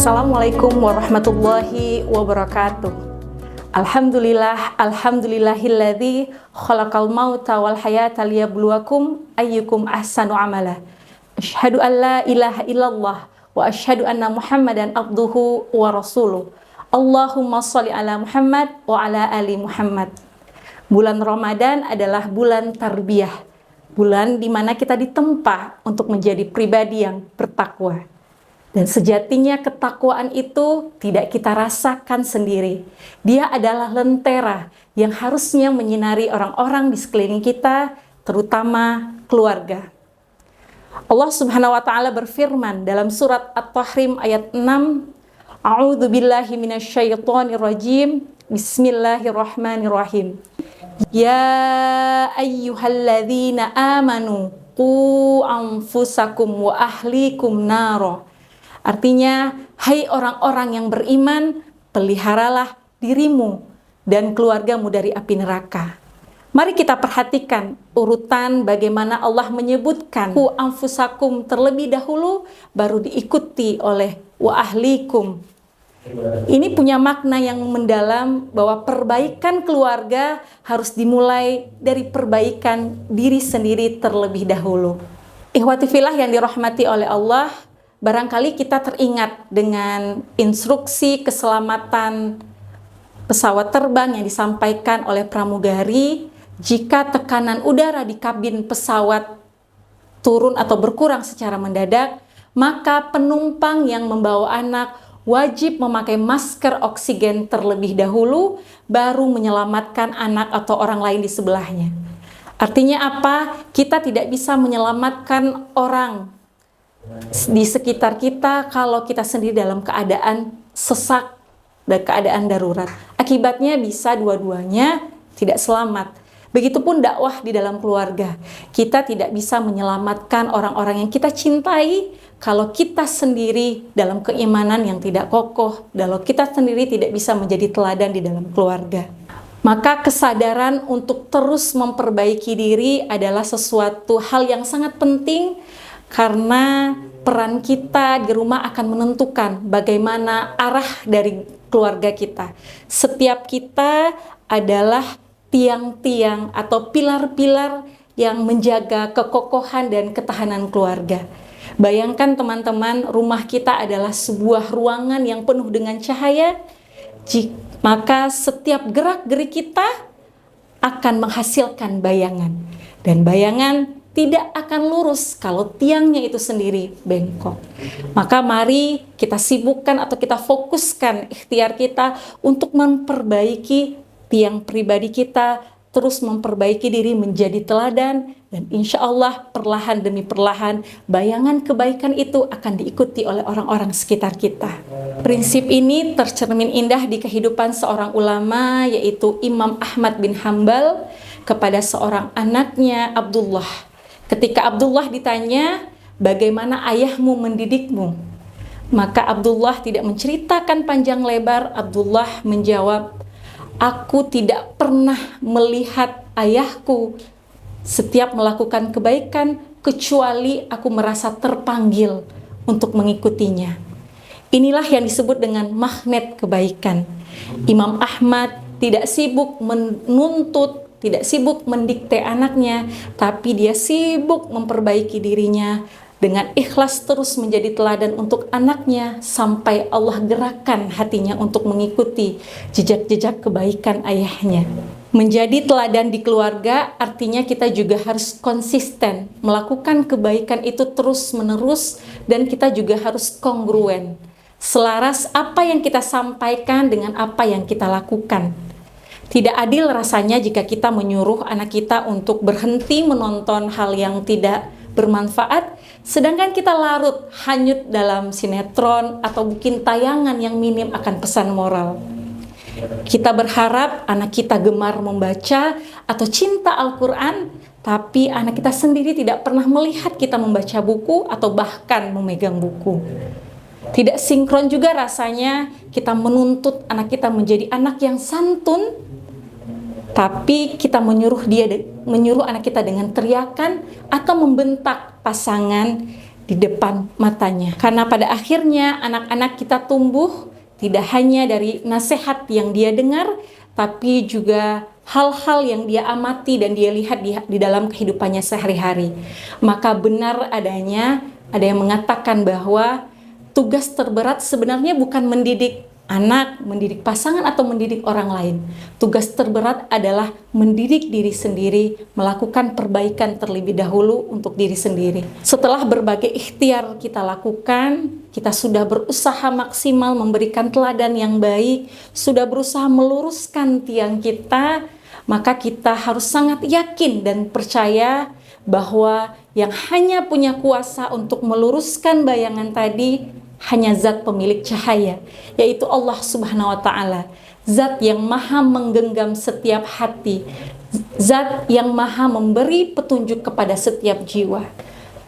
Assalamualaikum warahmatullahi wabarakatuh. Alhamdulillahilladzi khalaqal mauta wal hayata liyabluwakum ayyukum ahsanu amala. Asyhadu an la ilaha illallah wa asyhadu anna Muhammadan abduhu wa rasuluh. Allahumma sholli ala Muhammad wa ala ali Muhammad. Bulan Ramadan adalah bulan tarbiyah, bulan di mana kita ditempa untuk menjadi pribadi yang bertakwa. Dan sejatinya ketakwaan itu tidak kita rasakan sendiri. Dia adalah lentera yang harusnya menyinari orang-orang di sekeliling kita, terutama keluarga. Allah Subhanahu wa taala berfirman dalam surat At-Tahrim ayat 6, A'udzu billahi minasyaitonir rajim. Bismillahirrahmanirrahim. Ya ayyuhalladzina amanu qu anfusakum wa ahlikum naro. Artinya, hai orang-orang yang beriman, peliharalah dirimu dan keluargamu dari api neraka. Mari kita perhatikan urutan bagaimana Allah menyebutkan ku anfusakum terlebih dahulu, baru diikuti oleh wa ahlikum. Ini punya makna yang mendalam bahwa perbaikan keluarga harus dimulai dari perbaikan diri sendiri terlebih dahulu. Ikhwati fillah yang dirahmati oleh Allah, barangkali kita teringat dengan instruksi keselamatan pesawat terbang yang disampaikan oleh pramugari. Jika tekanan udara di kabin pesawat turun atau berkurang secara mendadak, maka penumpang yang membawa anak wajib memakai masker oksigen terlebih dahulu, baru menyelamatkan anak atau orang lain di sebelahnya. Artinya apa? Kita tidak bisa menyelamatkan orang di sekitar kita kalau kita sendiri dalam keadaan sesak dan keadaan darurat. Akibatnya bisa dua-duanya tidak selamat. Begitupun dakwah di dalam keluarga. Kita tidak bisa menyelamatkan orang-orang yang kita cintai kalau kita sendiri dalam keimanan yang tidak kokoh, kalau kita sendiri tidak bisa menjadi teladan di dalam keluarga. Maka kesadaran untuk terus memperbaiki diri adalah sesuatu hal yang sangat penting, karena peran kita di rumah akan menentukan bagaimana arah dari keluarga kita. Setiap kita adalah tiang-tiang atau pilar-pilar yang menjaga kekokohan dan ketahanan keluarga. Bayangkan teman-teman, rumah kita adalah sebuah ruangan yang penuh dengan cahaya, maka setiap gerak-gerik kita akan menghasilkan bayangan. Dan bayangan tidak akan lurus kalau tiangnya itu sendiri bengkok. Maka mari kita sibukkan atau kita fokuskan ikhtiar kita untuk memperbaiki tiang pribadi kita, terus memperbaiki diri menjadi teladan, dan insya Allah perlahan demi perlahan bayangan kebaikan itu akan diikuti oleh orang-orang sekitar kita. Prinsip ini tercermin indah di kehidupan seorang ulama, yaitu Imam Ahmad bin Hanbal kepada seorang anaknya Abdullah. Ketika Abdullah ditanya, bagaimana ayahmu mendidikmu? Maka Abdullah tidak menceritakan panjang lebar. Abdullah menjawab, aku tidak pernah melihat ayahku setiap melakukan kebaikan kecuali aku merasa terpanggil untuk mengikutinya. Inilah yang disebut dengan magnet kebaikan. Imam Ahmad tidak sibuk menuntut, tidak sibuk mendikte anaknya, tapi dia sibuk memperbaiki dirinya dengan ikhlas terus menjadi teladan untuk anaknya sampai Allah gerakkan hatinya untuk mengikuti jejak-jejak kebaikan ayahnya. Menjadi teladan di keluarga artinya kita juga harus konsisten melakukan kebaikan itu terus-menerus, dan kita juga harus kongruen, selaras apa yang kita sampaikan dengan apa yang kita lakukan. Tidak adil rasanya jika kita menyuruh anak kita untuk berhenti menonton hal yang tidak bermanfaat, sedangkan kita larut hanyut dalam sinetron atau bikin tayangan yang minim akan pesan moral. Kita berharap anak kita gemar membaca atau cinta Al-Quran, tapi anak kita sendiri tidak pernah melihat kita membaca buku atau bahkan memegang buku. Tidak sinkron juga rasanya kita menuntut anak kita menjadi anak yang santun, tapi kita menyuruh anak kita dengan teriakan atau membentak pasangan di depan matanya. Karena pada akhirnya anak-anak kita tumbuh tidak hanya dari nasihat yang dia dengar, tapi juga hal-hal yang dia amati dan dia lihat di dalam kehidupannya sehari-hari. Maka benar adanya, ada yang mengatakan bahwa tugas terberat sebenarnya bukan mendidik anak, mendidik pasangan, atau mendidik orang lain. Tugas terberat adalah mendidik diri sendiri, melakukan perbaikan terlebih dahulu untuk diri sendiri. Setelah berbagai ikhtiar kita lakukan, kita sudah berusaha maksimal memberikan teladan yang baik, sudah berusaha meluruskan tiang kita, maka kita harus sangat yakin dan percaya bahwa yang hanya punya kuasa untuk meluruskan bayangan tadi hanya zat pemilik cahaya, yaitu Allah Subhanahu wa Ta'ala, zat yang maha menggenggam setiap hati, zat yang maha memberi petunjuk kepada setiap jiwa.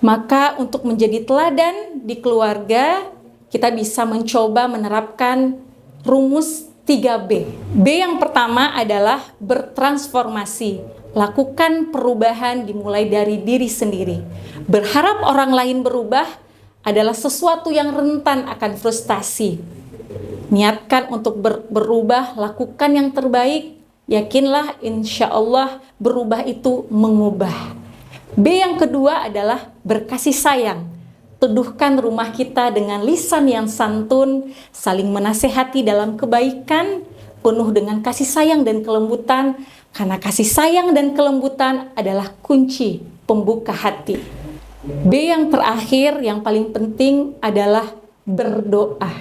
Maka untuk menjadi teladan di keluarga, kita bisa mencoba menerapkan rumus 3B. B yang pertama adalah bertransformasi. Lakukan perubahan dimulai dari diri sendiri. Berharap orang lain berubah adalah sesuatu yang rentan akan frustasi. Niatkan untuk berubah, lakukan yang terbaik, yakinlah insya Allah berubah itu mengubah. B yang kedua adalah berkasih sayang. Teduhkan rumah kita dengan lisan yang santun, saling menasehati dalam kebaikan, penuh dengan kasih sayang dan kelembutan, karena kasih sayang dan kelembutan adalah kunci pembuka hati. B yang terakhir, yang paling penting adalah berdoa.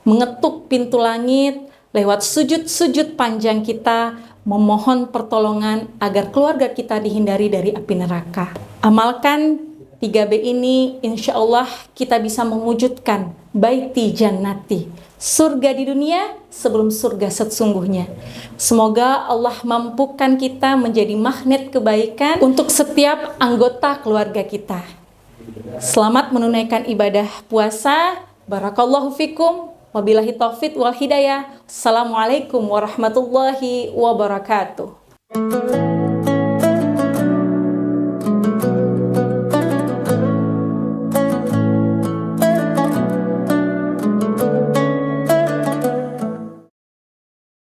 Mengetuk pintu langit lewat sujud-sujud panjang kita, memohon pertolongan agar keluarga kita dihindari dari api neraka. Amalkan 3B ini, insya Allah kita bisa mewujudkan baiti jannati, surga di dunia sebelum surga sesungguhnya. Semoga Allah mampukan kita menjadi magnet kebaikan untuk setiap anggota keluarga kita. Selamat menunaikan ibadah puasa. Barakallahu fikum. Wabillahi taufiq wal hidayah. Assalamualaikum warahmatullahi wabarakatuh.